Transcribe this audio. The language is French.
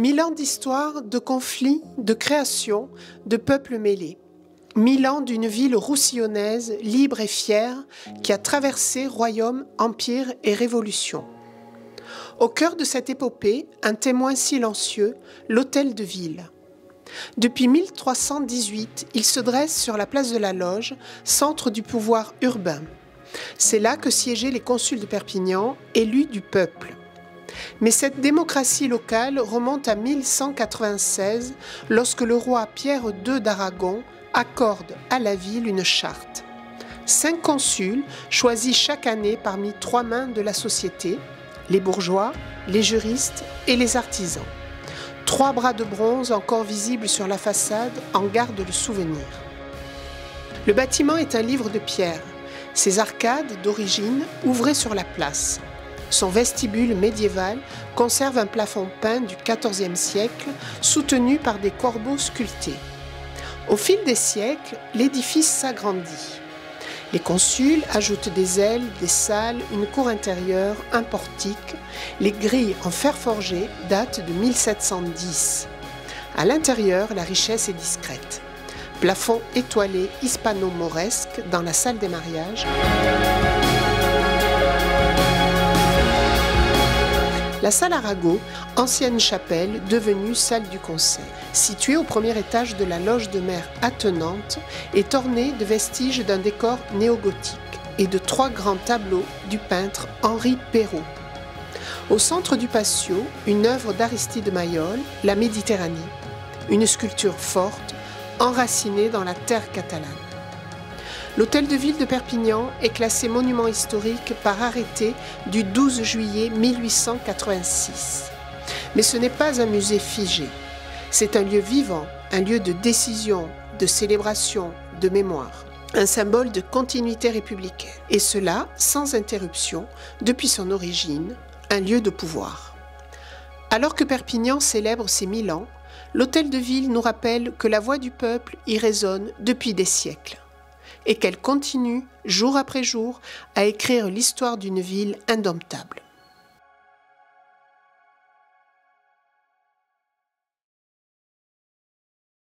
1000 ans d'histoire, de conflits, de création, de peuples mêlés. 1000 ans d'une ville roussillonnaise, libre et fière, qui a traversé royaume, empire et révolution. Au cœur de cette épopée, un témoin silencieux, l'Hôtel de Ville. Depuis 1318, il se dresse sur la place de la Loge, centre du pouvoir urbain. C'est là que siégeaient les consuls de Perpignan, élus du peuple. Mais cette démocratie locale remonte à 1196, lorsque le roi Pierre II d'Aragon accorde à la ville une charte. 5 consuls choisis chaque année parmi 3 mains de la société, les bourgeois, les juristes et les artisans. 3 bras de bronze encore visibles sur la façade en gardent le souvenir. Le bâtiment est un livre de pierre. Ses arcades, d'origine, ouvraient sur la place. Son vestibule médiéval conserve un plafond peint du XIVe siècle, soutenu par des corbeaux sculptés. Au fil des siècles, l'édifice s'agrandit. Les consuls ajoutent des ailes, des salles, une cour intérieure, un portique. Les grilles en fer forgé datent de 1710. À l'intérieur, la richesse est discrète. Plafond étoilé hispano-mauresque dans la salle des mariages. La salle Arago, ancienne chapelle, devenue salle du concert, située au premier étage de la loge de mer attenante, est ornée de vestiges d'un décor néogothique et de 3 grands tableaux du peintre Henri Perrault. Au centre du patio, une œuvre d'Aristide Maillol, La Méditerranée, une sculpture forte, enracinée dans la terre catalane. L'Hôtel de Ville de Perpignan est classé monument historique par arrêté du 12 juillet 1886. Mais ce n'est pas un musée figé. C'est un lieu vivant, un lieu de décision, de célébration, de mémoire. Un symbole de continuité républicaine. Et cela sans interruption, depuis son origine, un lieu de pouvoir. Alors que Perpignan célèbre ses 1000 ans, l'Hôtel de Ville nous rappelle que la voix du peuple y résonne depuis des siècles. Et qu'elle continue, jour après jour, à écrire l'histoire d'une ville indomptable.